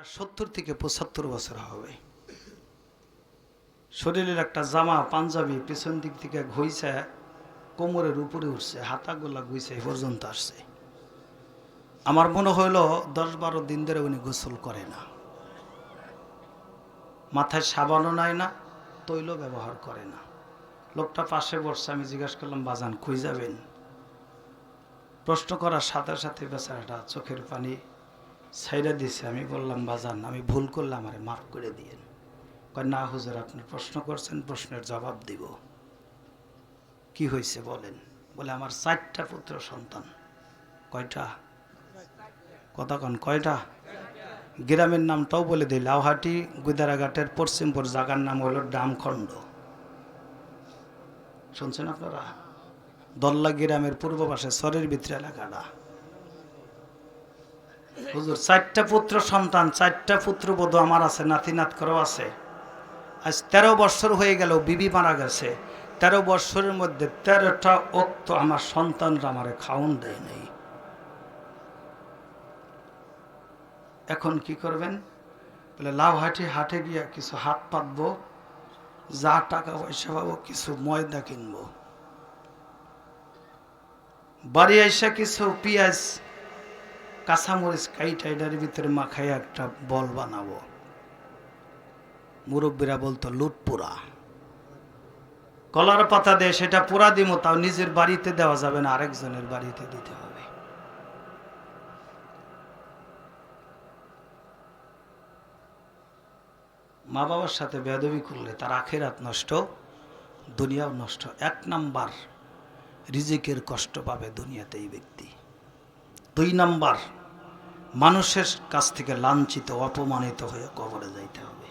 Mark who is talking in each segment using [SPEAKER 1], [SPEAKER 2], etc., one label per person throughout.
[SPEAKER 1] 70 থেকে 75 বছর হবে। শরীরের একটা জামা পাঞ্জাবি পিছন দিক থেকে ঘইছে কোমরের উপরে উঠছে, হাতাগুলা গুইছে এই পর্যন্ত আসছে। আমার মনে হইল 10-12 দিন ধরে উনি গোসল করে না, মাথায় সাবানও নাই না, তৈল ব্যবহার করে না। লোকটা পাশে বসছে, আমি জিজ্ঞাসা করলাম বাজান কই যাবেন? প্রশ্ন করার সাথে সাথে বেচারাটা চোখের পানি ছাইড়া দিছে। আমি বললাম বাজান আমি ভুল করলে আমারে মাফ করে দিয়েন। কয় না হুজুর, আপনি প্রশ্ন করছেন, প্রশ্নের জবাব দিব। কি হয়েছে বলেন? বলে আমার 4টা পুত্র সন্তান। কয়টা? কথা কন কয়টা? গ্রামের নামটাও বলে দিই, লাউহাটি গুদারাঘাটের পশ্চিমপুর জায়গার নাম হলো ডামখণ্ড। শুনছেন আপনারা? দল্লা গ্রামের পূর্ব পাশে সরের ভিতরে এলাকাটা। হুজুর 4টা পুত্র সন্তান, 4টা পুত্রবধূ আমার আছে, নাতি নাত করেও আছে। আজ 13 বছর হয়ে গেল, বিবি মারা গেছে। 13 বছরের মধ্যে 13টা ওক্ত আমার সন্তানরা আমারে খাওন দেয় নাই। এখন কি করবেন? বলে লাউহাটি হাটে গিয়া কিছু হাত পাতবো, যা টাকা পয়সা পাবো কিছু ময়দা কিনবো, বাড়ি আইসা কিছু পেঁয়াজ কাঁচামরিচ কাইটাইডার ভিতরে মাখাইয়া একটা বল বানাবো। মুরব্বীরা বলতো লুট পোড়া, কলার পাতা দিয়ে সেটা পোড়া দিব, তাও নিজের বাড়িতে দেওয়া যাবে না, আরেকজনের বাড়িতে দিতে হবে। মা বাবার সাথে বেয়াদবি করলে তার আখিরাত নষ্ট, দুনিয়াও নষ্ট। 1 নাম্বার রিজিকের কষ্ট পাবে দুনিয়াতে এই ব্যক্তি। 2 নাম্বার মানুষের কাছ থেকে লাঞ্ছিত অপমানিত হয়ে কবরে যাইতে হবে।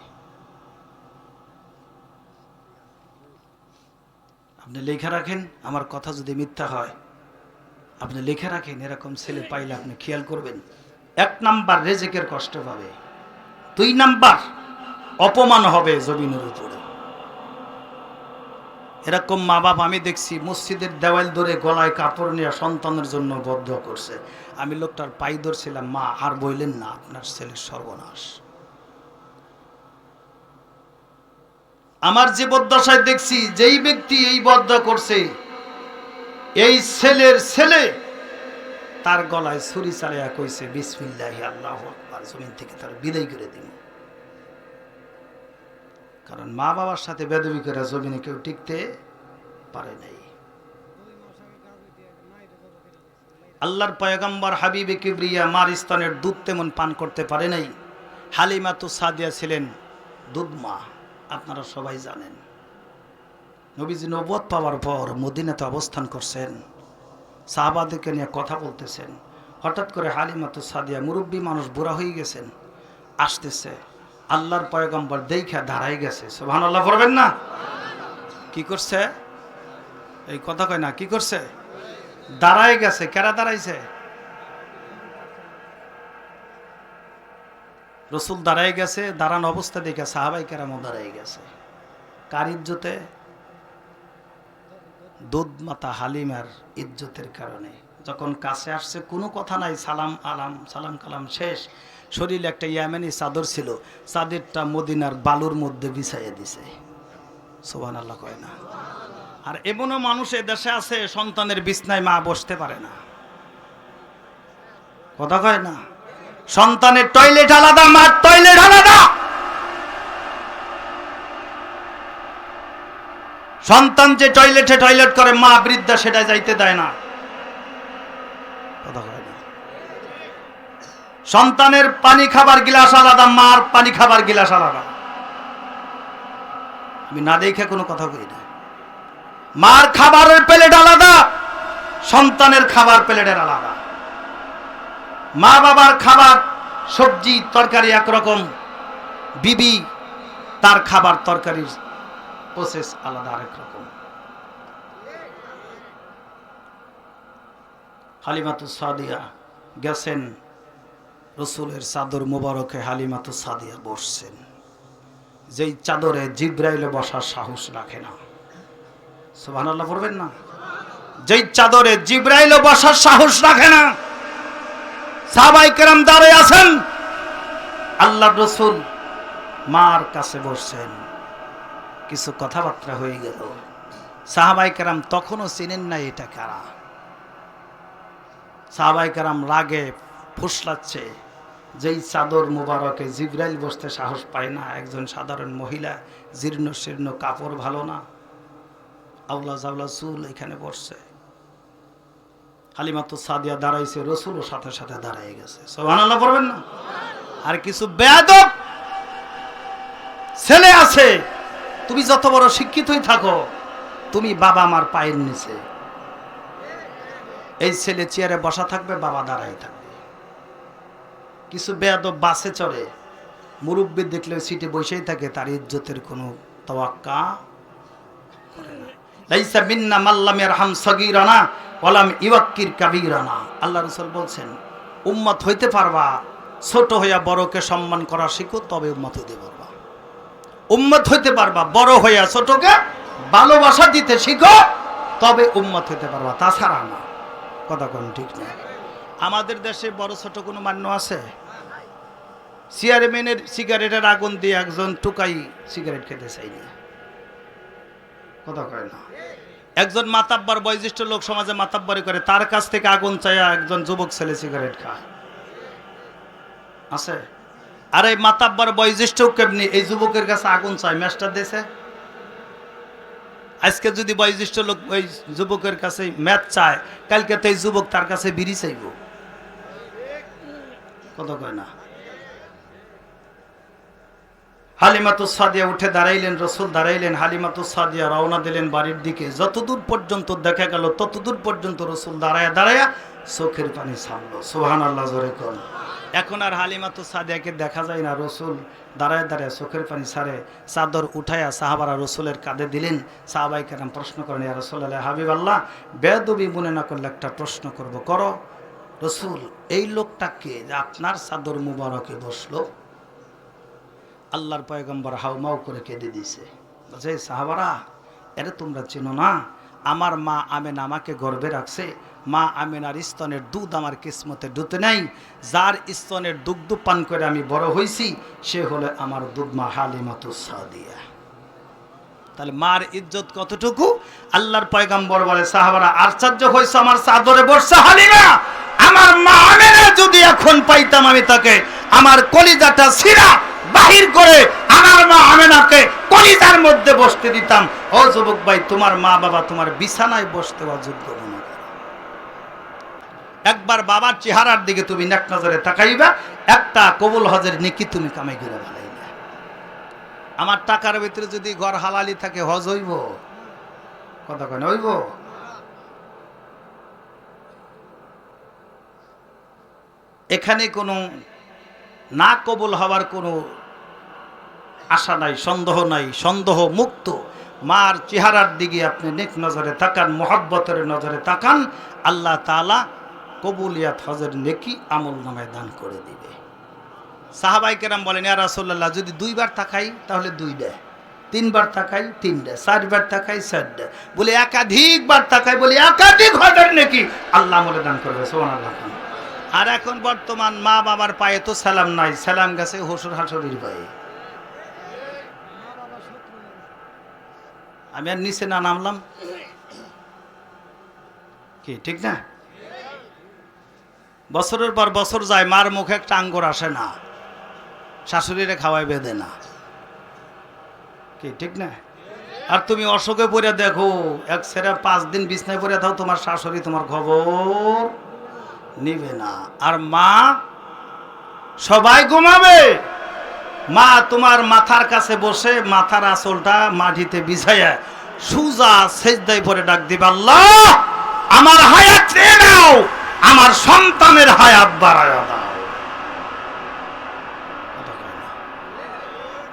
[SPEAKER 1] আপনি লিখে রাখেন, আমার কথা যদি মিথ্যা হয় আপনি লিখে রাখেন, এরকম ছেলে পাইলে আপনি খেয়াল করবেন। 1 নাম্বার রিজিকের কষ্ট পাবে, 2 নাম্বার অপমান হবে জমিনের উপরে। এরকম মা বাপ আমি দেখছি মসজিদের দেওয়াল ধরে গলায় কাপড় নিয়ে সন্তানের জন্য বদ্ধ করছে। আমি লোকটার পাই ধরছিলাম, মা আর বললেন না, আপনার ছেলের সর্বনাশ। আমার যে বদ্দশায় দেখছি, যেই ব্যক্তি এই বদ্ধ করছে এই ছেলের ছেলে তার গলায় ছুরি চালিয়া কইছে বিসমিল্লাহি আল্লাহু আকবার, জমিন থেকে তার বিদায় করে দিন। কারণ মা বাবার সাথে বেদবি করে জমিনে কেউ টিকতে পারে নাই। আল্লাহর পয়গম্বর হাবিবে কিবরিয়া মার স্তনের দুধ তেমন পান করতে পারে নাই। হালিমাতু সাদিয়া ছিলেন দুধ মা, আপনারা সবাই জানেন। নবীজি নবুয়ত পাওয়ার পর মদিনাতে অবস্থান করছেন, সাহাবাদেরকে নিয়ে কথা বলতেছেন। হঠাৎ করে হালিমাতু সাদিয়া, মুরব্বী মানুষ, বুড়া হয়ে গেছেন, আসতেছে। আল্লাহর পয়গম্বর দেখা দাঁড়াই গেছে। সুবহানাল্লাহ পড়বেন না? কি করছে? এই কথা কয় না, কি করছে? দাঁড়াই গেছে। কেরা দাঁড়াইছে? রসুল দাঁড়াই গেছে, দাঁড়ানো অবস্থা দেখে সাহাবাই কেরামও দাঁড়াই গেছে। কার ইজ্জতে? দুধ মাতা হালিমার ইজ্জতের কারণে। যখন কাছে আসছে কোনো কথা নাই, সালাম আলাম, সালাম কালাম শেষ। শরীরে একটা ইয়ামেনি চাদর ছিল, চাদরটা মদিনার বালুর মধ্যে বিছাইয়া দিছে। সুবহানাল্লাহ কয় না? আর এমনও মানুষ এ দেশে আছে সন্তানের বিছনায় মা বসতে পারে না। কথা কয় না? সন্তানের টয়লেট আলাদা, মার টয়লেট আলাদা। সন্তান যে টয়লেটে টয়লেট করে, মা বৃদ্ধা সেটা যাইতে দেয় না। কথা কয় না? সন্তানের পানি খাবার গিলাস আলাদা, মার পানি খাবার গিলাস আলাদা। আমি না দেখে কোনো কথা কই না। মার খাবারের প্লেট আলাদা, সন্তানের খাবার প্লেটের আলাদা। মা বাবার খাবার সবজি তরকারি একরকম, বিবি তার খাবার তরকারির প্রসেস আলাদা আরেক রকম। হালিমাতু সাদিয়া গেছেন, রসুলের চাদর মুবারকে হালিমাতু সাদিয়া বসছেন। যেই চাদরে জিব্রাইল বসার সাহস রাখে না। সুবহানাল্লাহ পড়বেন না? যেই চাদরে জিব্রাইল বসার সাহস রাখে না। সাহাবায়ে কেরাম দাঁড়িয়ে আছেন, আল্লাহ রসুল মার কাছে বসছেন, কিছু কথাবার্তা হয়ে গেল। সাহাবাই কেরাম তখনও চিনেন না এটা কারা। সাহাবাই কেরাম রাগে ফুসলাচ্ছে, যেই চাদর মুবারকে জিবরাইল বসতে সাহস পায় না, একজন সাধারণ মহিলা, জীর্ণ শীর্ণ কাপড় ভালো না, আউলা জাউলা চুল, এখানে বসছে। হালিমাতু সাদিয়া দাঁড়াইছে, রসুলও সাথে সাথে দাঁড়ায় গেছে। সুবহানাল্লাহ পড়বেন না? আর কিছু বেয়াদব ছেলে আছে, তুমি যত বড় শিক্ষিতই থাকো, তুমি বাবা মার পায়ের নিচে। এই ছেলে চেয়ারে বসা থাকবে, বাবা দাঁড়াই থাকবে। কিছু বেয়াদব বাসে চড়ে, মুরব্বী দেখলে সিটে বসেই থাকে, তার ইজ্জতের কোনো তাওয়াক্কা করে না। লাইসা মিন্না মাল্লাম ইয়ারহাম সগীরানা ওয়ালাম ইওয়াক্কির কাবীরানা। আল্লাহ রাসূল বলছেন, উম্মত হইতে পারবা, ছোট হইয়া বড়কে সম্মান করা শিখো, তবে উম্মত হইতে পারবা। উম্মত হইতে পারবা, বড় হইয়া ছোটকে ভালোবাসা দিতে শিখো, তবে উম্মত হইতে পারবা, তাছাড়া না। কথা কোন ঠিক না? আমাদের দেশে বড় ছোট কোনো মান্য আছে? চেয়ারম্যানের সিগারেটের আগুন দিয়ে একজন টুকাই সিগারেট খেতে চাইনি, কথা কয় না। একজন মাতাব্বর বয়োজ্যেষ্ঠ লোক সমাজে মাতাব্বরি করে, তার কাছ থেকে আগুন চাইয়া একজন যুবক ছেলে সিগারেট খায়, আছে? আর এই মাতাব্বর বয়োজ্যেষ্ঠ কেমনি এই যুবকের কাছে আগুন চায়, ম্যাচটা দিয়েছে। আজকে যদি বয়োজ্যেষ্ঠ লোক ওই যুবকের কাছে ম্যাচ চায়, কালকে তো এই যুবক তার কাছে বিড়ি চাইব, কথা কয় না। হালিমাতু সাদিয়া উঠে দাঁড়াইলেন, রসুল দাঁড়াইলেন, হালিমাতু সাদিয়া রওনা দিলেন বাড়ির দিকে। যতদূর পর্যন্ত দেখা গেল ততদূর পর্যন্ত রসুল দাঁড়ায়া দাঁড়ায়া চোখের পানি ছাড়লো। সুবহানাল্লাহ জোরে কোন। এখন আর হালিমাতু সাদিয়াকে দেখা যায় না, রসুল দাঁড়ায় দাঁড়ায় চোখের পানি ছাড়ে, চাদর উঠাইয়া সাহাবারা রসুলের কাঁধে দিলেন। সাহাবাই কেরাম প্রশ্ন করেন, ইয়া রাসূলুল্লাহ, হাবিবাল্লাহ, বেয়াদবি মনে না করলে একটা প্রশ্ন করব, করো। রসুল, এই লোকটাকে যে আপনার চাদর মুবারকে বসলো? আল্লাহর পয়গম্বর হাউমাউ করে কেঁদে দিছে, বলছে, সাহাবারা, এটা তোমরা চেনো না? আমার মা আমেনা আমাকে গর্ভে রাখছে, মা আমেনার স্তনের দুধ আমার কিসমতে ডুতে নাই, যার স্তনের দুগ্ধ পান করে আমি বড় হয়েছি, সে হলো আমার দুধমা হালিমাতু সাদিয়া। তাহলে মার ইজ্জত কতটুকু? আল্লাহর পয়গম্বর বলে, সাহাবারা, আশ্চর্য হয়েছে, আমার চাদরে বসছে হালিমা, আমার মা আমেনা যদি এখন পাইতাম, আমি তাকে আমার কলিজাটা ছিঁড়া বাহির করে আমার মা আমেনাকে কলিজার মধ্যে বসতে দিতাম। ও যুবক ভাই, তোমার মা বাবা তোমার বিছানায় বসতে অযোগ্য মনে করে। একবার বাবার চেহারার দিকে তুমি নেক নজরে তাকাইবা, একটা কবুল হজের নেকি তুমি কামাই করে ভালাইবা। আমার টাকার ভিতরে যদি ঘর হালালি থাকে, হজ হইব? কথা কেন হইব? এখানে কোনো না কবুল হওয়ার কোনো আশা নাই, সন্দেহ নাই, সন্দেহ মুক্ত। মার চেহারার দিকে আপনি নেক নজরে তাকান, মোহাব্বতের নজরে তাকান, আল্লাহ তাআলা কবুলিয়াত হজের নেকি আমল নামায় দান করে দিবে। সাহাবাই কেরাম বলেন, ইয়া রাসূলুল্লাহ, যদি দুইবার তাকাই তাহলে দুইটা, তিনবার তাকাই তিনটা, চারবার তাকাই চারটা, বলে একাধিকবার তাকাই, বলে একাধিক হজের নেকি আল্লাহ আমলে দান করবে। সুবহানাল্লাহ। আর এখন বর্তমান মা বাবার পায়ে তো সালাম নাই, সালাম গেছে হসুর হাসুরির পায়ে। আমি আর নিচে না নামলাম কি ঠিক না? বছরের পর বছর যায়, মার মুখে একটা আঙ্গুর আসে না, শাশুড়িরে খাওয়াই বেঁধে না, কি ঠিক না? আর তুমি অসুখে পড়ে দেখো, এক ছেড়ে 5 দিন বিছনায় পড়ে থাও, তোমার শাশুড়ি তোমার খবর নিবে না। আর মা সবাই ঘুমাবে, মা তোমার মাথার কাছে বসে মাথার আঁচলটা মাটিতে বিছাইয়া সুজা সেজদায় পরে ডাক দিবে, আল্লাহ আমার হায়াত নিয়ে নাও, আমার সন্তানের হায়াত বাড়ায় দাও।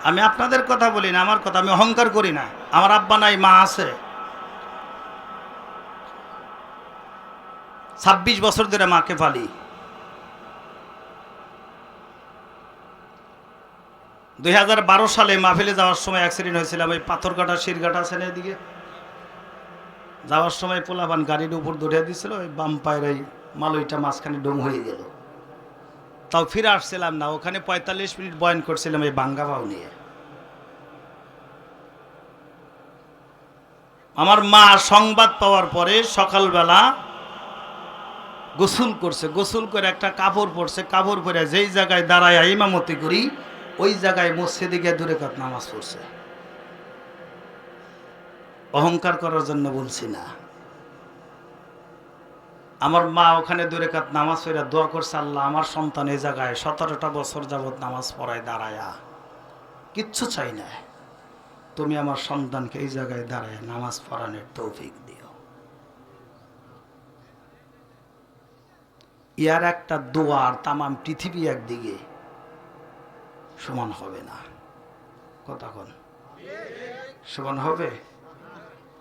[SPEAKER 1] আমি আপনাদের কথা বলি না, আমার কথা, আমি অহংকার করি না। আমার আব্বা নাই, মা আছে। 26 বছর ধরে মাকে পালি। 2012 সালে মাহফিলে যাওয়ার সময় অ্যাক্সিডেন্ট হয়েছিলাম, ওই পাথরঘাটা শিরঘাটা আছে না, এদিকে যাওয়ার সময় পোলাপান গাড়ির উপর দৌড়ে দিয়েছিল, ওই বাম পায়ের এই মালইটা মাঝখানে ডোম হয়ে গেল। তাও ফিরে আসছিলাম না, ওখানে 45 মিনিট বয়ান করছিলাম এই বাঙ্গা ভাও নিয়ে। আমার মা সংবাদ পাওয়ার পরে সকালবেলা গোসল করছে, গোসল করে একটা কাপড় পরছে, কাপড় পরে যেই জায়গায় দাঁড়ায় ইমামতি করি ওই জায়গায় মসজিদে গিয়ে 2 রাকাত নামাজ পড়ছে। অহংকার করার জন্য বলছি না। আমার মা ওখানে 2 রাকাত নামাজ পড়ে দোয়া করছে, আল্লাহ আমার সন্তান এই জায়গায় 17টা বছর যাবত নামাজ পড়ায় দাঁড়ায়া, কিচ্ছু চাই না, তুমি আমার সন্তানকে এই জায়গায় দাঁড়ায় নামাজ পড়ানোর তৌফিক দিও। ইয়ার একটা দোয়ার তামাম পৃথিবী একদিকে সমান হবে না। কথা কোন সমান হবে?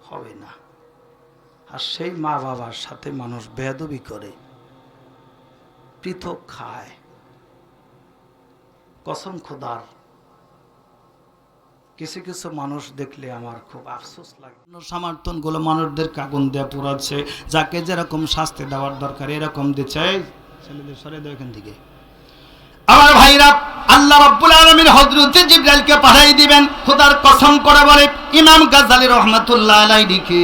[SPEAKER 1] হবে না। আর সেই মা বাবার সাথে মানুষ বেয়াদবি করে, পৃথক খায়। কসম খোদার, কিছু কিছু মানুষ দেখলে আমার খুব আফসোস লাগে। সমর্থনগুলো মানুষদেরকে আগুন দেওয়া পুরাচ্ছে, যাকে যেরকম শাস্তি দেওয়ার দরকার এরকম দিচ্ছে। ছেলেদের সরে দেয় এখান থেকে। আমার ভাইরা, আল্লাহ রাব্বুল আলামিন হযরত জিবরাইলকে পাঠাই দিবেন। খোদার কসম করে বলে ইমাম গাজ্জালী রাহমাতুল্লাহ আলাইহি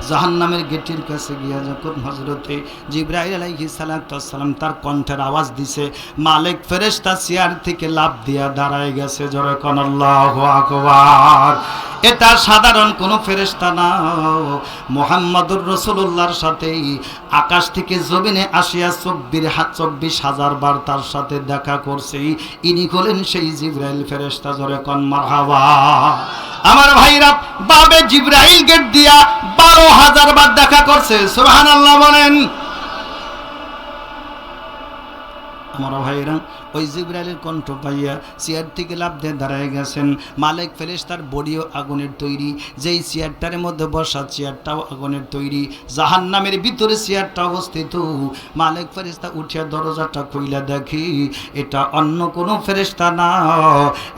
[SPEAKER 1] জাহান্নামের গেটের কাছে গিয়া যখন হযরতে জিবরাইল আলাইহিস সালাম তার কণ্ঠের আওয়াজ দিছে, মালিক ফেরেশতা চেয়ার থেকে লাফ দিয়া দাঁড়ায় গেছে। জোরে কোন আল্লাহু আকবার। এটা সাধারণ কোনো ফেরেশতা না, মুহাম্মদুর রাসূলুল্লাহর সাথেই আকাশ থেকে জমিনে আসিয়া 24,000 বার তার সাথে দেখা করছে। ইনি হলেন সেই জিবরাইল ফেরেশতা। জোরে কোন মারহাবা। আমার ভাইরা, বাবে জিবরাইল গেট দিয়া 12,000 বার দেখা করছে। সুবহানাল্লাহ বলেন। আমার ভাইরা, ওই জিবরাইলের কণ্ঠ পাইয়া চেয়ার থেকে লাফ দিয়ে দাঁড়ায় গেছেন। মালিক ফেরেশতার বডিও আগুনের তৈরি, যেই চেয়ারটার মধ্যে বসা চেয়ারটাও আগুনের তৈরি, জাহান্নামের ভিতরে চেয়ারটা অবস্থিত। মালিক ফেরেশতা উঠিয়া দরজাটা খুইলা দেখি এটা অন্য কোনো ফেরেশতা না,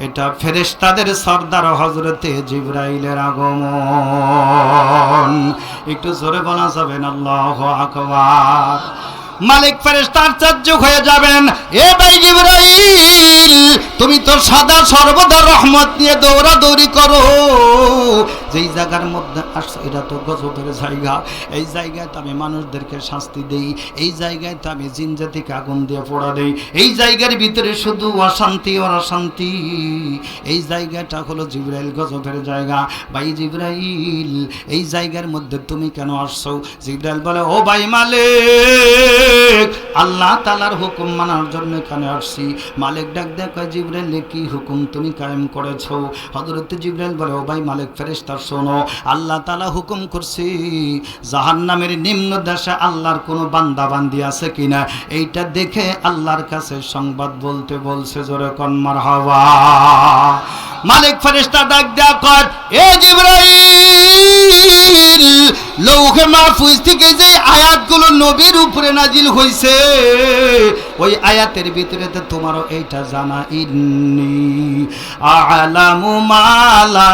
[SPEAKER 1] এটা ফেরেশতাদের সর্দার হযরতে জিবরাইলের আগমন। একটু জোরে বলা যাবেন আল্লাহু আকবার। মালিক ফেরেশতা আশ্চর্য হয়ে যাবেন, এ ভাই জিবরাইল, তুমি তো সদা সর্বদা রহমত নিয়ে দৌড়াদৌড়ি করো, যেই জায়গার মধ্যে আসছো এটা তো গজবের জায়গা, এই জায়গায় তো আমি মানুষদেরকে শাস্তি দেই, এই জায়গায় তো আমি জিন জাতিকে আগুন দিয়ে পোড়া দেই, এই জায়গার ভিতরে শুধু অশান্তি আর অশান্তি, এই জায়গাটা হলো জিবরাইল গজবের জায়গা। ভাই জিবরাইল, এই জায়গার মধ্যে তুমি কেন আসছো? জিবরাইল বলে, ও ভাই মালিক, আল্লাহ তাআলার হুকুম মানার জন্য এখানে আসছি। মালিক ডাক দেয়, জিবরাইল কি হুকুম তুমি কায়েম করেছো? হযরত জিবরাইল বলে, ও ভাই মালিক ফেরেশতা শোনো, আল্লাহ তাআলা হুকুম করছি জাহান্নামের নিম্ন দেশে আল্লাহর কোনো বান্দা বান্দি আছে কিনা এইটা দেখে আল্লাহর কাছে সংবাদ বলতে বলছে। জোরে কোন মারহাবা। মালিক ফেরেশতা ডাক দেয়া কয়, এ জিবরাইল, লৌহে মাহফুজ থেকে যে আয়াতগুলো নবীর উপরে নাজিল হইছে ওই আয়াতের ভিতরে তো তোমারও এইটা জানা, ইন্নী আ'লামু মা লা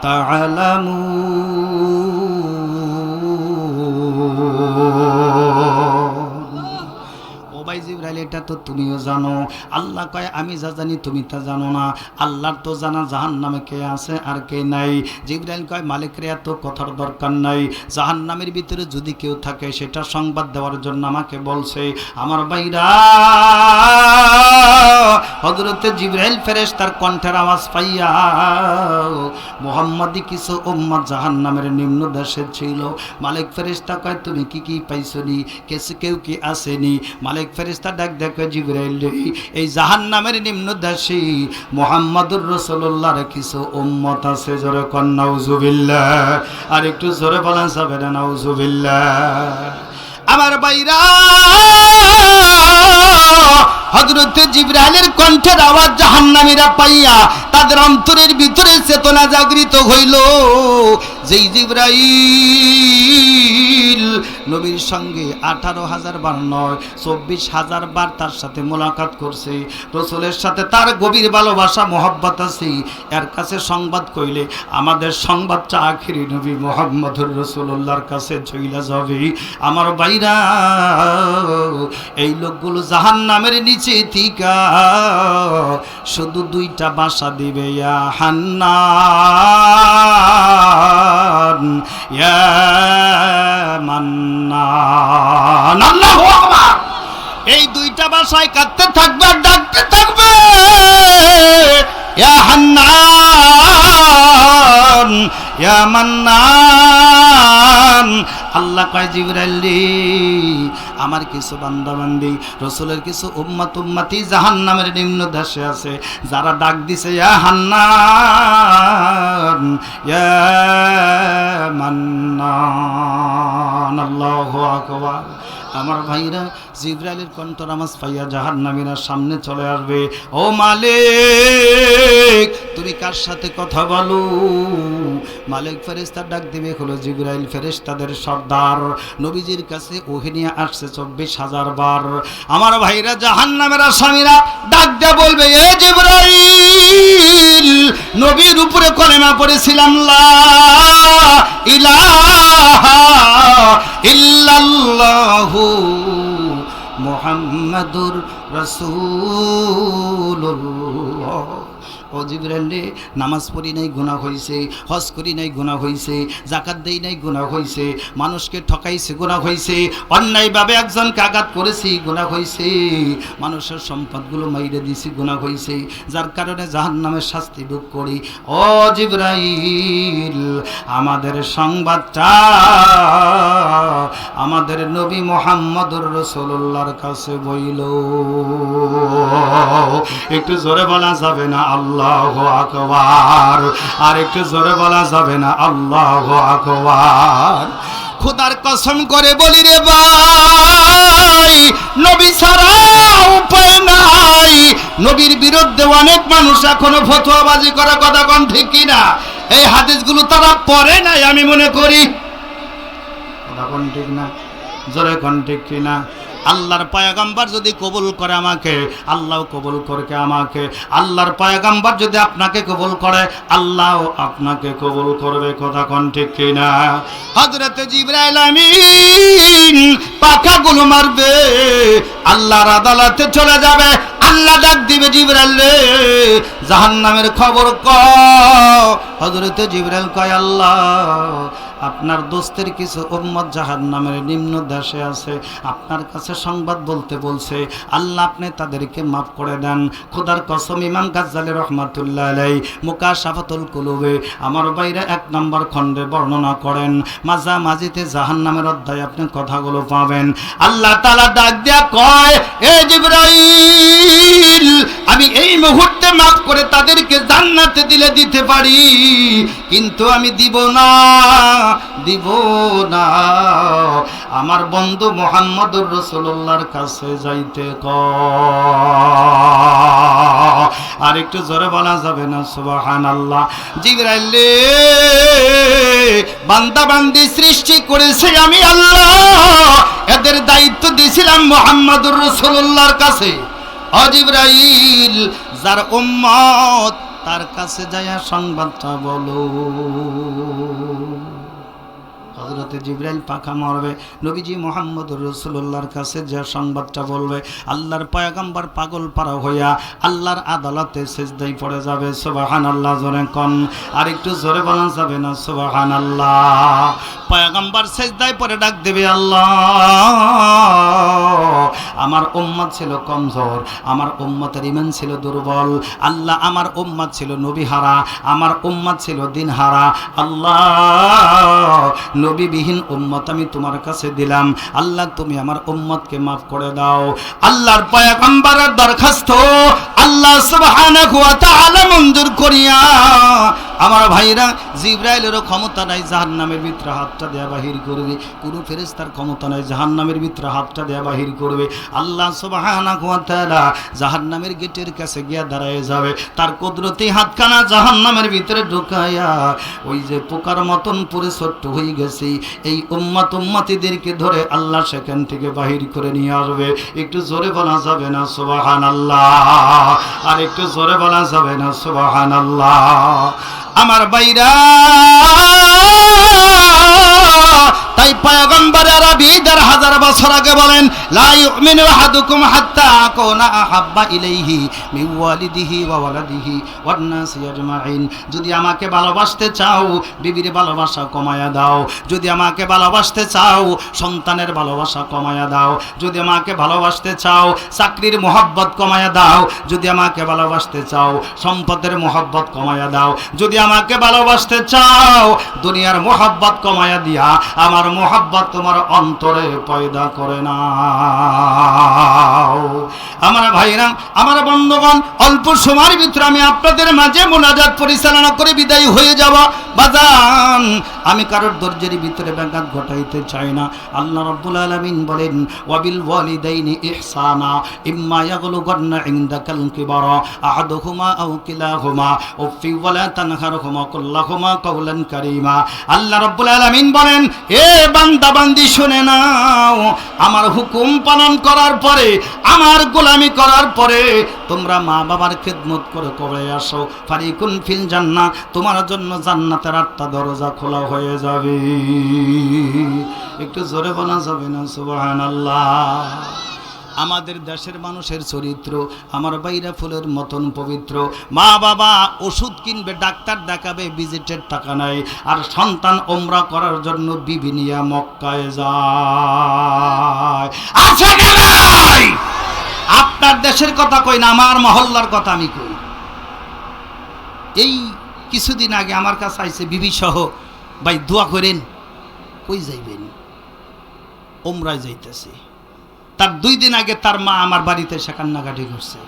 [SPEAKER 1] তা'লামুন। ও ভাই জিবরাইল, এটা তো তুমিও জানো। আল্লাহ কয়, আমি যা জানি তুমি তা জানো না। আল্লাহর তো জানা জাহান্নামে কে আছে আর কে নাই। জিবরাইল কয়, মালিকের এত কথার দরকার নাই, জাহান্নামের ভিতরে যদি কেউ থাকে সেটা সংবাদ দেওয়ার জন্য আমাকে বলছে। আমার ভাইরা, হযরতে জিবরাইল ফেরেশতার কণ্ঠের আওয়াজ পাইয়া মুহাম্মাদি কিছু উম্মত জাহান্নামের নিম্ন দেশে ছিল। মালিক ফেরেশতা কয়, তুমি কি কি পাইছনি? কেউ কি আসেনি? মালিক ফেরেশতা ডাক দেখে, জিবরাইল, এই জাহান্নামের নিম্ন দেশে মুহাম্মদুর রাসূলুল্লাহর কিছু উম্মত আছে। জোরে কোন নাউজুবিল্লাহ। আর একটু জোরে বলা যাবে না নাউজুবিল্লাহ। আমার ভাইরা, হযরত জিবরাইলের কণ্ঠের আওয়াজ জাহান্নামীরা পাইয়া তাদের অন্তরের ভিতরে চেতনা জাগৃত হইল। যেই জিবরাইল নবীর সঙ্গে 18,000 বার নয় 24,000 বার তার সাথে মোলাকাত করছে। রসুলের সাথে তার গভীর ভালোবাসা মহব্বত আছে। এর কাছে সংবাদ কইলে আমাদের সংবাদটা আখিরি নবী মুহাম্মদুর রাসূলুল্লাহর কাছে চইলা যাবে। আমার ভাইরা, এই লোকগুলো জাহান্নামের নিচে থিকা শুধু দুইটা ভাষা দিবে, ইয়া হান্নান ইয়া মান্নান। আল্লাহু আকবার। এই দুইটা ভাষায় কাঁদতে থাকবে আর ডাকতে থাকবে, ইয়া হান্নান ইয়া মান্নান। আল্লাহ কয় জিবরাইল রে, আমার কিছু বান্দা বান্দি রসুলের কিছু উম্মত উম্মতি জাহান্নামের নিম্ন দেশে আছে, যারা ডাক দিছে ইয়া হান্নান ইয়া মান্নান। আল্লাহু আকবার। আমার ভাইরা, জিবরাইলের কণ্ঠ নামাজ পাইয়া জাহান্নামীরা সামনে চলে আসবে। ও মালিক, তুমি কার সাথে কথা বলো? মালিক ফেরেশতা ডাক দিবে, হলো জিবরাইল ফেরেশতাদের সর্দার। নবীজির কাছে ওহী নিয়ে আসছে 24,000 বার। আমার ভাইরা, জাহান্নামের আসামীরা ডাক দিয়ে বলবে, এ জিবরাইল, নবীর উপরে কলেমা পড়েছিলাম লা ইলাহা ইল্লাল্লাহু মুহাম্মাদুর রাসূলুল্লাহ। ও জিবরাইল রে, নামাজ পড়ি নাই গুনাহ হইছে, হজ করি নাই গুনাহ হইছে, যাকাত দেই নাই গুনাহ হইছে, মানুষকে ঠকাইছে গুনাহ হইছে, অন্যায়ভাবে একজনকে আঘাত করেছি গুনাহ হইছে, মানুষের সম্পদগুলো মাইরে দিছি গুনাহ হইছে, যার কারণে জাহান্নামের শাস্তি ভোগ করি। ও জিবরাইল, আমাদের সংবাদটা আমাদের নবী মুহাম্মদুর রাসূলুল্লাহর কাছে বইল। একটু জোরে বলা যাবে না আল্লাহু আকবার? আর একটু জোরে বলা যাবে না আল্লাহু আকবার? খোদার কসম করে বলি রে ভাই, নবী ছাড়া উপায় নাই। নবীর বিরুদ্ধে অনেক মানুষ এখনো ফতোয়াবাজি করে, কথা কোন ঠিক কিনা? এই হাদিসগুলো তারা পড়ে নাই আমি মনে করি, কথা কোন ঠিক না? জোরে কোন ঠিক কিনা? আল্লাহর পয়গম্বর যদি কবুল করে আমাকে, আল্লাহ কবুল করবে আমাকে। আল্লাহর পয়গম্বর যদি আপনাকে কবুল করে, আল্লাহ আপনাকে কবুল করবে, কথা কোন ঠিক কিনা? হযরত জিবরাইল আমিন পাখাগুলো মারবে, আল্লাহর আদালতে চলে যাবে। আল্লাহ ডাক দিবে, জিবরাইল রে, জাহান্নামের খবর কও। হযরত জিবরাইল কয়, আল্লাহ, আপনার দোস্তের কিছু উম্মত জাহান্নামের নিম্ন দেশে আছে, আপনার কাছে সংবাদ বলতে বলছে, আল্লাহ আপনি তাদেরকে মাফ করে দেন। খোদার কসম, ইমাম গাজ্জালী রাহমাতুল্লাহ আলাইহি মুকাশাফাতুল কুলুবে আমার বাইরে 1 নম্বর খণ্ডে বর্ণনা করেন। মাঝামাঝিতে জাহান্নামের অধ্যায় আপনি কথাগুলো পাবেন। আল্লাহ তাআলা ডাক দিয়া কয়, এ জিবরাইল, আমি এই মুহূর্তে মাফ করে তাদেরকে জান্নাতে দিলে দিতে পারি, কিন্তু আমি দিব না, দিব না। আমার বন্ধু মুহাম্মদুর রাসূলুল্লাহর কাছে যাইতে কয়। আর একটু জোরে বলা যাবে না সুবহানাল্লাহ? জিবরাইল রে, বান্দা বান্দি সৃষ্টি করেছে আমি আল্লাহ, এদের দায়িত্ব দিয়েছিলাম মুহাম্মদুর রাসূলুল্লাহর কাছে। ও জিবরাইল, যার উম্মত তার কাছে যায়া সংবাদটা বলো। হযরত জিবরাইল পাখা মারবে, নবীজি মুহাম্মদুর রাসূলুল্লাহর কাছে যে সংবাদটা বলবে, আল্লাহর পয়গম্বর পাগল পারা হইয়া আল্লাহর আদালতে সিজদায় পড়ে যাবে। সুবহানাল্লাহ জোরে কোন? আর একটু জোরে বলা যাবে না সুবহানাল্লাহ? পয়গম্বর সিজদায় পড়ে ডাক দেবে, আল্লাহ, আমার উম্মত ছিল কমজোর, আমার উম্মতের ঈমান ছিল দুর্বল, আল্লাহ আমার উম্মত ছিল নবীহারা, আমার উম্মত ছিল দিনহারা। আল্লাহ, নবীবিহীন উম্মত আমি তোমার কাছে দিলাম, আল্লাহ তুমি আমার উম্মতকে মাফ করে দাও। আল্লাহর পয়গম্বরের দরখাস্ত আল্লাহ সুবহানাহু ওয়া তাআলা মঞ্জুর করিয়া আমার ভাইরা, জিবরাইলেরও ক্ষমতা নাই জাহান্নামের ভিতরে হাতটা দেয়া বাহির করবে, কোনো ফেরেশতার ক্ষমতা নাই জাহান্নামের ভিতরে হাতটা দেয়া বাহির করবে। আল্লাহ সুবহানাহু ওয়া তাআলা জাহান্নামের গেটের কাছে গিয়া দাঁড়ায় যাবে, তার কুদরতি হাতখানা জাহান্নামের ভিতরে ঢুকাইয়া ওই যে পোকার মতন পুরে ছোট্ট হয়ে গেছে এই উম্মতিদেরকে ধরে আল্লাহ সেখান থেকে বাহির করে নিয়ে আসবে। একটু জোরে বলা যাবে না সুবহানাল্লাহ? আর একটু জোরে বলা যাবে না সুবহানাল্লাহ? আমার বাইরা, তাই পয়গম্বর আরবি ১,৫০০ বছর আগে বলেন, লা ইউমিনু আহাদুকুম হাত্তা আকুনা আহাব্বা ইলাইহি মিন ওয়ালিদিহি ওয়া ওয়ালাদিহি ওয়ান নাসি আজমাইন। যদি আমাকে ভালোবাসতে চাও, বিবির ভালোবাসা কমায়া দাও। যদি আমাকে ভালোবাসতে চাও, সন্তানের ভালোবাসা কমায়া দাও। যদি আমাকে ভালোবাসতে চাও, চাকরির মোহব্বত কমায়া দাও। যদি আমাকে ভালোবাসতে চাও, সম্পদের মোহব্বত কমায়া দাও। যদি আমাকে ভালোবাসতে চাও, দুনিয়ার মোহব্বত কমায়া দিয়া আমার মোহব্বত তোমার অন্তরে পয়দা করে নাও। আমার ভাইরা, আমার বন্ধুগণ, অল্প সময়ের ভিতরে আমি আপনাদের মাঝে মুনাজাত পরিচালনা করে বিদায় হয়ে যাব। বাজান, আমি কারোর দরজার ভিতরে ব্যাঘাত ঘটাইতে চাই না। আল্লাহ রাব্বুল আলামিন বলেন, ওয়াবিল ওয়ালিদাইনি ইহসানা ইম্মা ইয়াগলুগান্না ইনদাকাল কিবারা আহাদুহুমা আও কিলাহুমা উফি ওয়ালা তানহারহুমা কুল্লাহুমা কাওলান কারীমা। আল্লাহ রাব্বুল আলামিন বলেন, এ বান্দা বান্দি শুনে নাও, আমার হুকুম পালন করার পরে, আমার গোলামি করার পরে তোমরা মা বাবার খেদমত করে কবরে আসো, ফারিকুন ফিল জান্নাহ, তোমার জন্য জান্নাতের ৮টা দরজা খোলা হয়ে যাবে। একটু জোরে বলা যাবে না সুবহানাল্লাহ? আমাদের দেশের মানুষের চরিত্র আমার বাইরা ফুলের মতন পবিত্র। মা বাবা ওষুধ কিনবে, ডাক্তার দেখাবে, ভিজিটের টাকা নাই, আর সন্তান ওমরা করার জন্য বিবি নিয়া মক্কায় যায়। আছে কি নাই? আপনার দেশের কথা কই না, আমার মহল্লার কথা আমি কই। এই কিছুদিন আগে আমার কাছে আইছে বিবি সহ, ভাই দোয়া করেন। কই যাইবেন? ওমরায় যাইতেছে। তার 2 দিন আগে তার মা আমার বাড়িতে এসে কান্নাকাটি করছে।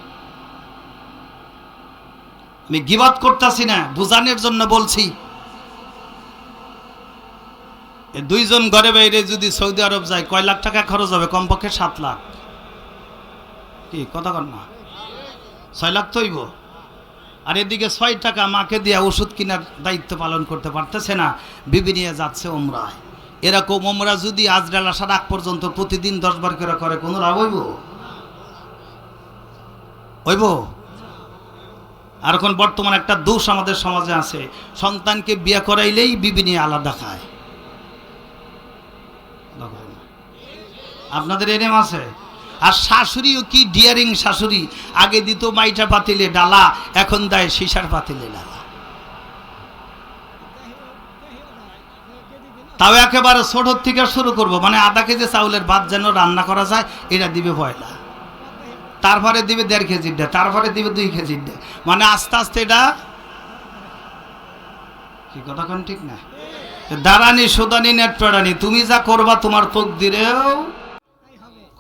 [SPEAKER 1] আমি গিবত করতেছি না, বুঝানোর জন্য বলছি। এই 2 জন ঘরে বাইরে যদি সৌদি আরব যায়, কয় লাখ টাকা খরচ হবে? কমপক্ষে 7 লাখ। কি কথা কন না? 6 লাখ তো হইব। আর এদিকে 6 টাকা মাকে দিয়ে ওষুধ কেনার দায়িত্ব পালন করতে পারতেছে না, বিবি নিয়ে যাচ্ছে ওমরায়। এরকম ওমরা যদি আজরাল আসার আগ পর্যন্ত প্রতিদিন 10 বার করে করে, কোনো লাভ হইব? হইব? আর এখন বর্তমান একটা দোষ আমাদের সমাজে আছে, সন্তানকে বিয়ে করাইলেই বিবি নিয়ে আলাদা খায়। আপনাদের এরম আছে? আর শাশুড়িও কি ডিয়ারিং শাশুড়ি, আগে দিত মাইটা পাতিলে ডালা, এখন দেয় সিসার পাতিলে ডালা। তাও একেবারে ছোট থেকে শুরু করব, মানে আধা কেজি চাউলের ভাত যেন রান্না করা যায়, এটা দিবে পয়লা, তারপরে দিবে 1.5 কেজির ডা, তারপরে দিবে 2 কেজির ডা, মানে আস্তে আস্তে এটা কি কথা কোন ঠিক না? দাঁড়ানি সুদানি নেট পেড়ানি, তুমি যা করবা তোমার তকদিরেও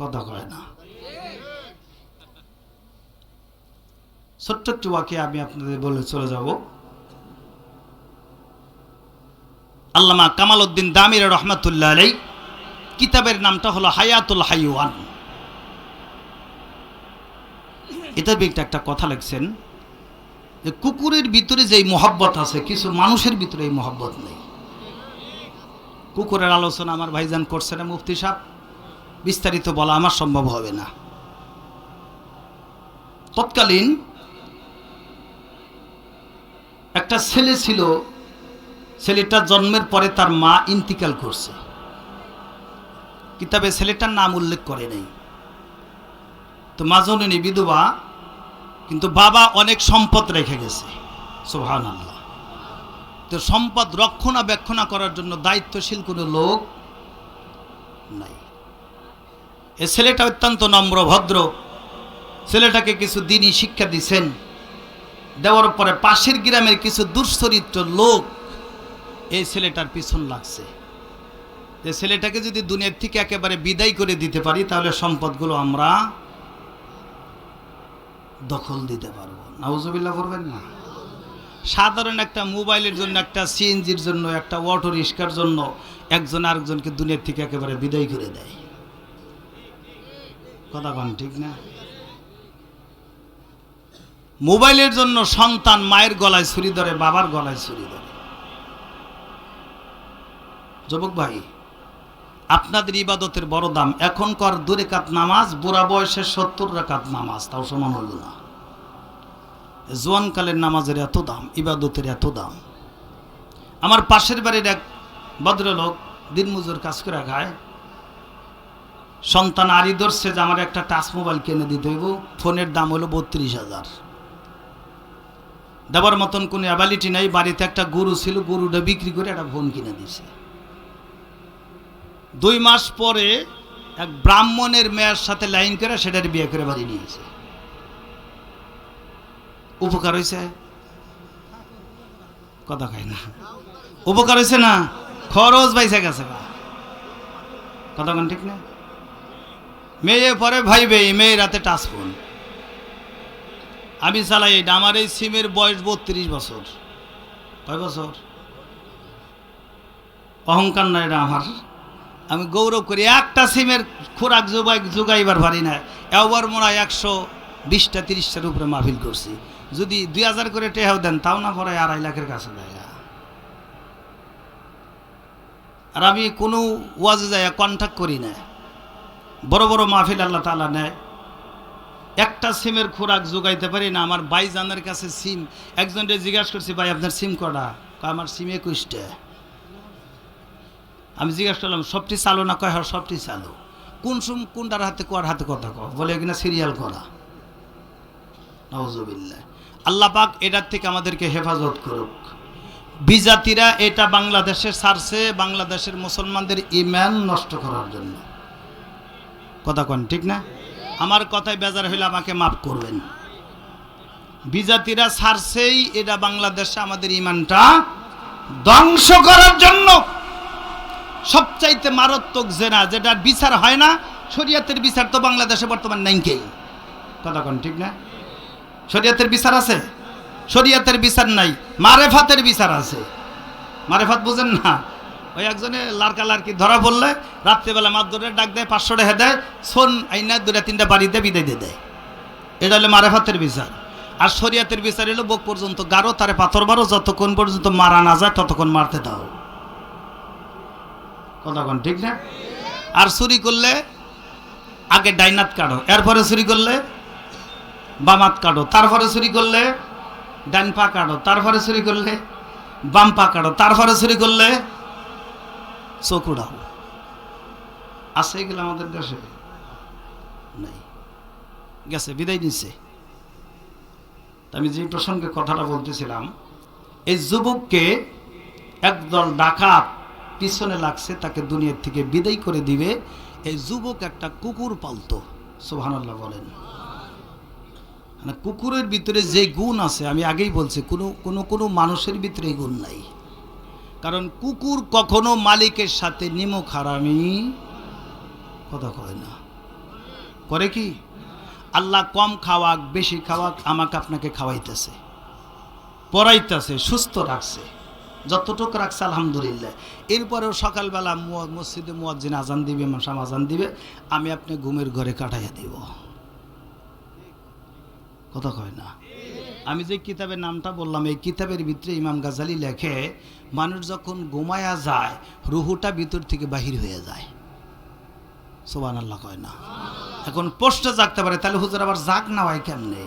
[SPEAKER 1] কথা কয় না। ছোট্ট একটু ওয়াকিয়া আমি আপনাদের বলে চলে যাব। আল্লামা কামাল উদ্দিন দামির রহমাতুল্লাহ আলাইহি কিতাবের নামটা হলো হায়াতুল হাইওয়ান। এটা একটা কথা লিখছেন যে কুকুরের ভিতরে যেই মহব্বত আছে, কিছু মানুষের ভিতরে এই মহব্বত নেই। কুকুরের আলোচনা আমার ভাইজান করছেন মুফতি সাহেব, বিস্তারিত বলা আমার সম্ভব হবে না। তৎকালীন একটা ছেলে ছিল, ছেলেটা জন্মের পরে তার মা ইন্তিকাল করছে। কিতাবে ছেলেটার নাম উল্লেখ করে নাই। তো মা জননী বিধবা, কিন্তু বাবা অনেক সম্পদ রেখে গেছে। সুবহানাল্লাহ। তো সম্পদ রক্ষণাবেক্ষণ করার জন্য দায়িত্বশীল কোনো লোক নাই। এ ছেলেটা অত্যন্ত নম্র ভদ্র। ছেলেটাকে কিছু দিনই শিক্ষা দিছেন, দেওয়ার পরে পাশের গ্রামের কিছু দুশ্চরিত্র লোক এই ছেলেটার পিছন লাগছে যে ছেলেটাকে যদি দুনিয়ার থেকে একেবারে বিদায় করে দিতে পারি, তাহলে সম্পদগুলো আমরা দখল দিতে পারবো। নাউজুবিল্লাহ করবেন না? সাধারণ একটা মোবাইলের জন্য, একটা সিএনজির জন্য, একটা অটো রিক্সার জন্য একজন আরেকজনকে দুনিয়ার থেকে একেবারে বিদায় করে দেয়। কথা কন ঠিক না? মোবাইলের জন্য সন্তান মায়ের গলায় ছুরি ধরে, বাবার গলায় ছুরি ধরে। যুবক ভাই, আপনাদের ইবাদতের বড় দাম। এখনকার 2 রাকাত নামাজ বুড়া বয়সে 70 রাকাত নামাজ, তাও সমান হইল না। জোয়ানকালের নামাজের এত দাম, ইবাদতের এত দাম। আমার পাশের বাড়ির এক ভদ্রলোক দিনমজুর কাজ করে খায়, সন্তান আড়ি ধরছে যে আমার একটা টাচ মোবাইল কিনে দিতে হইব। ফোনের দাম হলো 32,000। দেওয়ার মতন কোনো অ্যাবিলিটি নাই। বাড়িতে একটা গরু ছিল, গরুটা বিক্রি করে একটা ফোন কিনে দিছে। 2 মাস পরে এক ব্রাহ্মণের মেয়ের সাথে লাইন করে সেটার বিয়ে করে বাড়ি নিয়েছে। উপকার হয়েছে? কথা খাই না। উপকার হয়েছে না? খরচ বাইসে গেছে। কথা কোন ঠিক না? মেয়ে পরে ভাইবে মেয়ে রাতে টাচ ফোন আমি চালাই। আমার এই সিমের বয়স 32 বছর। কয় বছর? অহংকার নাই এটা আমার। আমি গৌরব করি, একটা সিমের খোরাক যোগাইবার পারি না। এবার মনে হয় 120টা 30টার উপরে মাহফিল করছি। যদি 2000 করে টেহাও দেন তাও না পরে 2.5 লাখের কাছে যায়। আর আমি কোনো ওয়াজে যায় কন্ট্যাক্ট করি না। বড় বড় মাহফিল আল্লাহ তাআলা নেয়, একটা সিমের খোরাক যোগাইতে পারি না। আমার ভাইজানের কাছে সিম, একজনকে জিজ্ঞাসা করছি, ভাই আপনার সিম কটা? আমার সিম 21টা। আমি জিজ্ঞাসা করলাম সবটি চালু না? কয় হ্যাঁ সবটি চালু। কোন সিম কোনটার হাতে কোয়ার হাতে কথা কয়? বলে কিনা সিরিয়াল করা। নাউজুবিল্লাহ। আল্লাহ পাক এটার থেকে আমাদেরকে হেফাজত করুক। বিজাতিরা এটা বাংলাদেশে ছাড়ছে বাংলাদেশের মুসলমানদের ঈমান নষ্ট করার জন্য। কথা কন ঠিক না? আমার কথায় বেজার হইলে আমাকে মাফ করবেন। বিজাতিরা ছাড়ছেই এটা বাংলাদেশে আমাদের ঈমানটা ধ্বংস করার জন্য। সবচাইতে মারাত্মক জেনা, যেটা বিচার হয় না, শরীয়তের বিচার তো বাংলাদেশে বর্তমান নাইকেই। কথা কন ঠিক না? শরীয়তের বিচার আছে? শরীয়তের বিচার নাই, মারেফাতের বিচার আছে। মারেফাত বুঝেন না? ওই একজনে লারকা লারকি ধরা পড়লে রাত্রিবেলা মাদুরে ডাক দেয়, 500 টাকা দেয়, সোন আইনা 2-3টা বাড়িতে বিদায় দিয়ে দেয়। এটা হলো মারেফাতের বিচার। আর শরীয়তের বিচার হলো বুক পর্যন্ত গারো, তারে পাথর মারো, যতক্ষণ পর্যন্ত মারা না যায় ততক্ষণ মারতে দাও। কথা কন ঠিক না? আর চুরি করলে আগে ডাইনাত কাটো, এরপরে চুরি করলে বামাত কাটো, তারপরে চুরি করলে ডান পা কাটো, তারপরে চুরি করলে বাম পা কাটো, তারপরে চুরি করলে চোখ উড়াও। আছে এগুলো আমাদের দেশে নাই, গেছে, বিদায় নিচ্ছে। আমি যে প্রসঙ্গে কথাটা বলতেছিলাম, এই যুবককে একদল ডাকাত পিছনে লাগছে, তাকে দুনিয়ার থেকে বিদায় করে দিবে। এই যুবক একটা কুকুর পালতো। সুবহানাল্লাহ বলেন। মানে কুকুরের ভিতরে যে গুণ আছে, আমি আগেই বলছি, কোনো মানুষের ভিতরে এই গুণ নাই। কারণ কুকুর কখনো মালিকের সাথে নিমক হারামি কথা কয় না। করে কি? আল্লাহ কম খাওয়াক বেশি খাওয়াক আমাকে আপনাকে খাওয়াইতেছে, পড়াইতেছে, সুস্থ রাখছে, যতটুকু রাখছে আলহামদুলিল্লাহ। এরপরেও সকালবেলা মসজিদে মুয়াজ্জিন আজান দিবে, মাসাম আজান দিবে, আমি আপনি ঘুমের ঘরে কাটাইয়া দিব। কথা কয় না? আমি যে কিতাবের নামটা বললাম, এই কিতাবের ভিতরে ইমাম গাজালি লেখে, মানুষ যখন ঘুমায়া যায় রুহুটা ভিতর থেকে বাহির হয়ে যায়। সুবহানাল্লাহ কয় না? এখন পোস্টে জাগতে পারে, তাহলে হুজুর আবার জাগ না হয় কেমনে?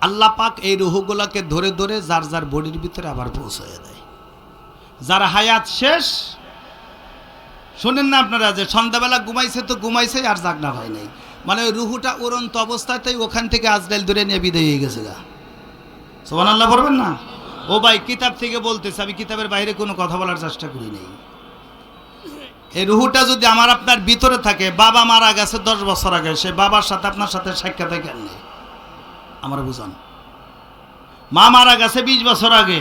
[SPEAKER 1] আল্লাহ পাক এই রুহুগুলাকে ধরে ধরে যার যার বডির ভিতরে আবার পৌঁছায় দেয়। যার হায়াত শেষ, শোনেন না আপনারা, যে সন্ধ্যাবেলা ঘুমাইছে তো ঘুমাইছে, আর জাগ না হয় নাই, মানে ওই রুহুটা উড়ন্ত অবস্থাতেই ওখান থেকে আজরাইল ধরে নিয়ে বিদায় হয়ে গেছে গা। সুবহানাল্লাহ বলবেন না? ও ভাই, কিতাব থেকে বলতেছে, আমি কিতাবের বাইরে কোনো কথা বলার চেষ্টা করি নাই। এই রুহুটা যদি আমার আপনার ভিতরে থাকে, বাবা মারা গেছে 10 বছর আগে, সে বাবার সাথে আপনার সাথে সাক্ষাৎ কেন নেই? আমার বুঝান। মা মারা গেছে 20 বছর আগে,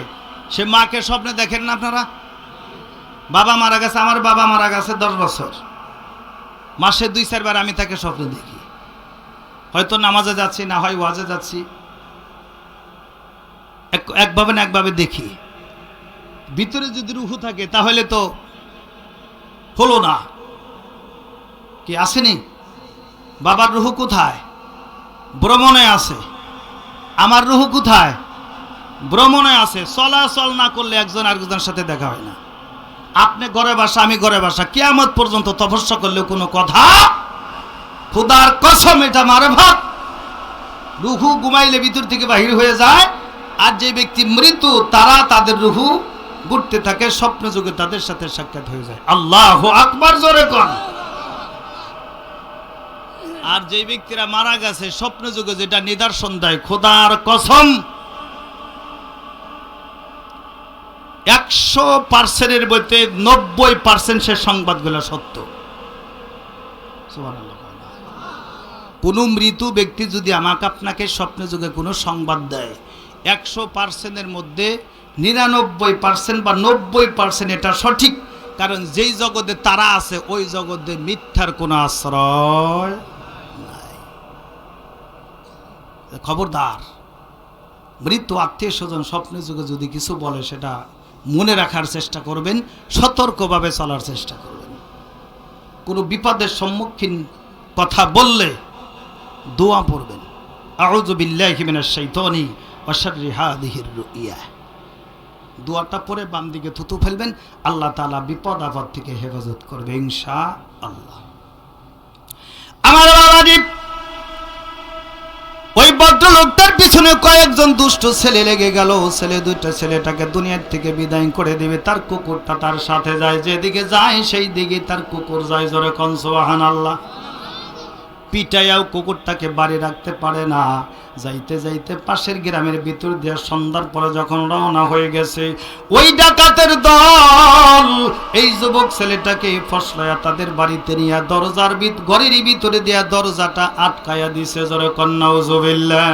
[SPEAKER 1] সে মাকে স্বপ্নে দেখেন না আপনারা? বাবা মারা গেছে, আমার বাবা মারা গেছে 10 বছর, মাসে 2-4 বার আমি তাকে স্বপ্নে দেখি। হয়তো নামাজে যাচ্ছি, না হয় ওয়াজে যাচ্ছি। একভাবে না একভাবে দেখি। ভিতরে যদি রুহু থাকে তাহলে তো হলো না। কি আসেনি? বাবার রুহু কোথায়? ভ্রমণে আছে। আমার রুহু কোথায়? ভ্রমণে আছে। চলাচল না করলে একজন আরেকজনের সাথে দেখা হয় না। আপনি ঘরে বাসা, আমি ঘরে বাসা, কিয়ামত পর্যন্ত তপস্যা করলেও কোনো কথা, খোদার কসম এটা মারে ভাত। রুহু ঘুমাইলে ভিতর থেকে বাহির হয়ে যায়। আর যে ব্যক্তি মৃত্যু, তারা তাদের রুহু ঘুরতে থাকে, স্বপ্ন যুগে তাদের সাথে সাক্ষাৎ হয়ে যায়। আল্লাহু আকবার, জোরে কোন। আর যে ব্যক্তিরা মারা গেছে স্বপ্ন যুগে, যেটা নিদর্শন দেয়, খোদার কসম 100%-এর মধ্যে 90% সে সংবাদগুলো সত্য। সুবহানাল্লাহ। কোন মৃত ব্যক্তি যদি আমাকে আপনাকে স্বপ্ন যুগে কোনো সংবাদ দেয়, 100%-এর মধ্যে 99% বা 90% এটা সঠিক। কারণ যেই জগতে তারা আছে ওই জগতে মিথ্যার কোনো আশ্রয় নাই। খবরদার, মৃত্যু আত্মীয় স্বজন স্বপ্নের যুগে যদি কিছু বলে সেটা মনে রাখার চেষ্টা করবেন, সতর্কভাবে চলার চেষ্টা করবেন। কোনো বিপদের সম্মুখীন কথা বললে দোয়া পড়বেন, আউযু বিল্লাহি মিনাশ শাইতানি ওয়া শাররি হাযিহির রুইয়া। দোয়াটা পরে বাম দিকে থুতু ফেলবেন, আল্লাহ তাআলা বিপদ আপদ থেকে হেফাজত করবে ইনশাআল্লাহ। আমার বাবাজি, ওই ভদ্রলোকটার পিছনে কয়েকজন দুষ্ট ছেলে লেগে গেল। ছেলে দুইটা ছেলেটাকে দুনিয়ার থেকে বিদায় করে দিবে। তার কুকুরটা তার সাথে যায়, যেদিকে যায় সেই দিকে তার কুকুর যায়। জোরে কোন সুবহানাল্লাহ। পিটাইয়াও কুকুরটাকে বাড়ি রাখতে পারে না। যাইতে যাইতে পাশের গ্রামের ভিতর দিয়ে সন্ধ্যার পরে যখন রওনা হয়ে গেছে, ওই ডাকাতের দল এই যুবক ছেলেটাকে ফসলায়া তাদের বাড়িতে নিয়ে দরজার ঘরের ভিতরে দিয়া দরজাটা আটকায়া দিছে। জোরে কোন নাউযুবিল্লাহ।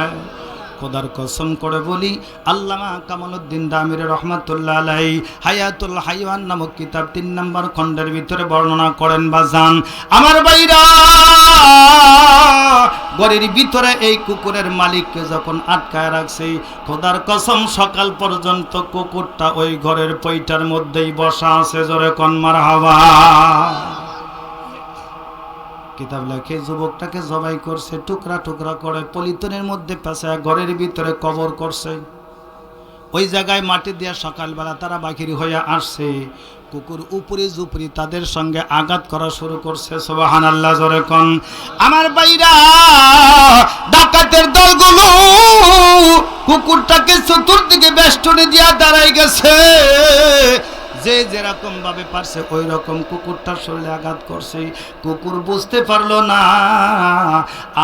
[SPEAKER 1] খোদার কসম করে বলি, আল্লামা কামালউদ্দিন দামির রহমাতুল্লাহ আলাইহি হায়াতুল হাইওয়ান নামক কিতাব 3 নম্বর খণ্ডের ভিতরে বর্ণনা করেন বাজান আমার ভাইরা, ঘরের ভিতরে এই কুকুরের মালিককে যখন আটকায় রাখছে, খোদার কসম সকাল পর্যন্ত কুকুরটা ওই ঘরের পইটার মধ্যেই বসা আছে। জোরে কোন মারহাবা। কিতাব লেখে যুবকটাকে জবাই করছে, টুকরা টুকরা করে পলিথিনের মধ্যে পেঁচায় ঘরের ভিতরে কবর করছে। ওই জায়গায় মাটি দিয়া সকালবেলা তারা বাহির হয়ে আসছে। কুকুর উপরি জুপরি তাদের সঙ্গে আঘাত করা শুরু করছে। সুবহানাল্লাহ, জোরে কোন। আমার ভাইরা, ডাকাতের দলগুলো কুকুরটাকে চতুর্দিকে বেষ্টনী দিয়া দাঁড়াই গেছে। যে যেরকম ভাবে পারছে ওই রকম কুকুরটার শরীরে আঘাত করছে। কুকুর বুঝতে পারলো না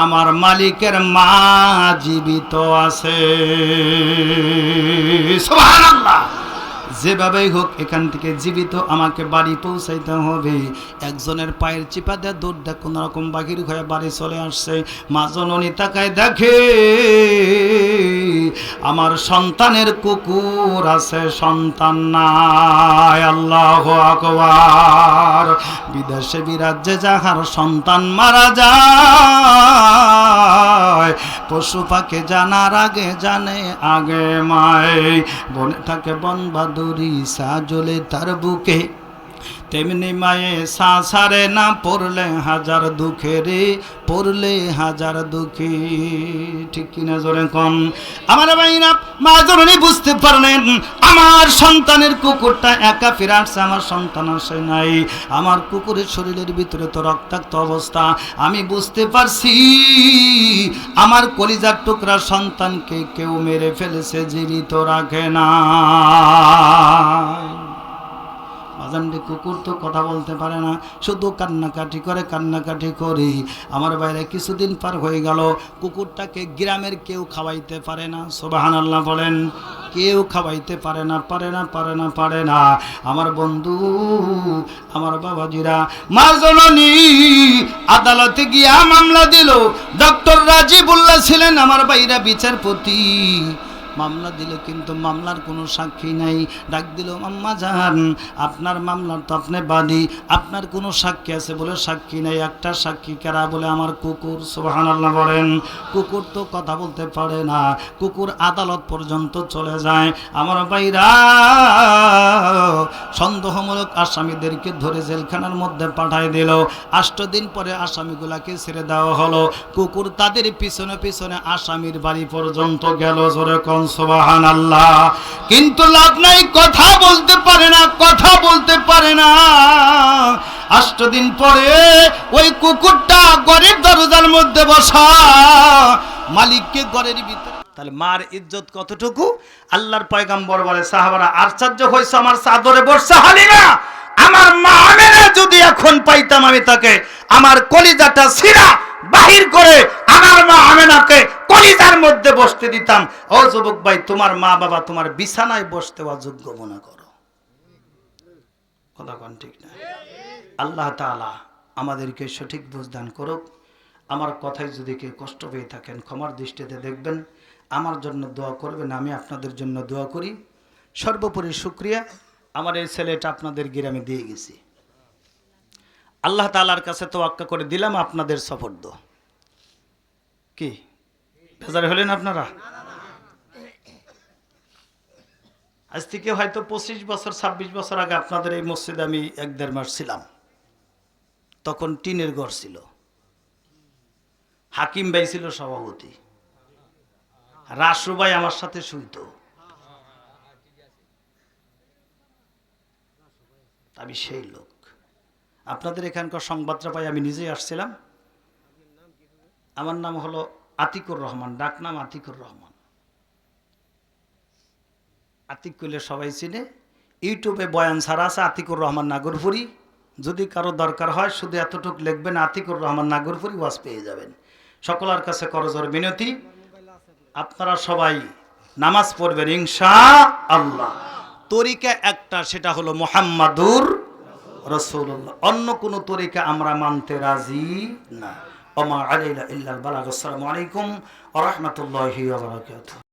[SPEAKER 1] আমার মালিকের মা জীবিত আছে। সুবহানাল্লাহ। যেভাবেই হোক এখান থেকে জীবিত আমাকে বাড়ি পৌঁছাইতে হবে। একজনের পায়ের চিপা দিয়ে দৌড় দেয় কোন রকম বাহির হয়ে বাড়ি চলে আসছে। মা জননী তাকায় দেখে আমার সন্তানের কুকুর আছে, সন্তান নাই। আল্লাহু আকবার। বিদেশে বিরাজ্যে যাহার সন্তান মারা যায়, পশু পাখি জানার আগে জানে আগে মায়। বনে থাকে বনবাদুরি সাজলে তার বুকে, তেমনি মায়ে সাসারে না পড়লে হাজার দুঃখে রে, পড়লে হাজার দুঃখে। ঠিক কিনা জোরে কম। আমার ভাইরা, মা জননী বুঝতে পারলেন আমার সন্তানের কুকুরটা একা ফিরে আসছে, আমার সন্তান আসে নাই। আমার কুকুরের শরীরের ভিতরে তো রক্তাক্ত অবস্থা। আমি বুঝতে পারছি আমার কলিজার টুকরা সন্তানকে কেউ মেরে ফেলেছে, জীবিত রাখে না। বাজানটি কুকুর তো কথা বলতে পারে না, শুধু কান্নাকাটি করে কান্নাকাটি করি। আমার বাইরে কিছুদিন পার হয়ে গেল, কুকুরটাকে গ্রামের কেউ খাওয়াইতে পারে না। সুবহানাল্লাহ বলেন। কেউ খাওয়াইতে পারে না, পারে না, পারে না, পারে না। আমার বন্ধু, আমার বাবাজিরা, মা জননী আদালতে গিয়া মামলা দিল। ডক্টর রাজিবুল্লাহ ছিলেন আমার বাইরা বিচারপতি। মামলা দিল কিন্তু মামলার কোনো সাক্ষী নাই। ডাক দিল, আম্মা জান আপনার মামলার তো আপনি বাদী, আপনার কোনো সাক্ষী আছে বলে সাক্ষী নাই। একটা সাক্ষী কারা? বলে আমার কুকুর। সুবহানাল্লাহ বলেন। কুকুর তো কথা বলতে পারে না, কুকুর আদালত পর্যন্ত চলে যায়। আমার ভাইরা, সন্দেহমূলক আসামিদেরকে ধরে জেলখানার মধ্যে পাঠায় দিল। 8 দিন পরে আসামিগুলাকে ছেড়ে দেওয়া হলো। কুকুর তাদের পিছনে পিছনে আসামির বাড়ি পর্যন্ত গেল। জোরে কোন সুবহানাল্লাহ। কিন্তু লাভ নাই, কথা বলতে পারে না, কথা বলতে পারে না। 8 দিন পরে ওই কুকুরটা ঘরের দরজার মধ্যে বসা, মালিককে ঘরের ভিতরে। তাহলে মার ইজ্জত কতটুকু? আল্লাহর পয়গম্বর বলে, সাহাবারা আশ্চর্য হইছে, আমার চাদরে বসছে হালিমা, আমার মা আমেনা যদি এখন পাইতাম আমি তাকে আমার কলিজাটা ছিঁড়া বাহির করে আমার মা আমেনাকে কলিজার মধ্যে বসতে দিতাম। ও যুবক ভাই, তোমার মা বাবা তোমার বিছানায় বসতে অযোগ্য মনে করো? কথা কোন ঠিক না? আল্লাহ তাআলা আমাদেরকে সঠিক বুঝ দান করুক। আমার কথায় যদি কেউ কষ্ট পেয়ে থাকেন ক্ষমার দৃষ্টিতে দেখবেন, আমার জন্য দোয়া করবেন, আমি আপনাদের জন্য দোয়া করি। সর্বোপরি শুকরিয়া, আমার এই ছেলেটা আপনাদের গ্রামে দিয়ে গেছি। আল্লাহ তাআলার কাছে তোয়াক্কা করে দিলাম আপনাদের সফর্দ। কি বেজার হলেন আপনারা? আজ থেকে হয়তো 25 বছর 26 বছর আগে আপনাদের এই মসজিদে আমি 1-1.5 মাস ছিলাম। তখন টিনের ঘর ছিল, হাকিম ভাই ছিল সভাপতি, রাসু ভাই আমার সাথে শুইত। আমি সেই লোক। আপনাদের এখানকার সংবাদটা পাই আমি নিজেই আসছিলাম। আমার নাম হলো আতিকুর রহমান, ডাক নাম আতিকুর রহমান। আতিক কইলে সবাই চিনে। ইউটিউবে বয়ান ছাড়া আছে আতিকুর রহমান নাগরপুরি। যদি কারো দরকার হয় শুধু এতটুকু লিখবেন, আতিকুর রহমান নাগরপুরি, ওয়াজ পেয়ে যাবেন। সকলের কাছে করজোর বিনতি, আপনারা সবাই নামাজ পড়বেন ইনশাআল্লাহ। তরিকা একটা, সেটা হলো মুহাম্মাদুর রাসূলুল্লাহ। অন্য কোন তরিকা আমরা মানতে রাজি না। ওমা আলাইনা ইল্লাল বালাগ। আসসালামু আলাইকুম ওয়া রাহমাতুল্লাহি ওয়া বারাকাতুহু।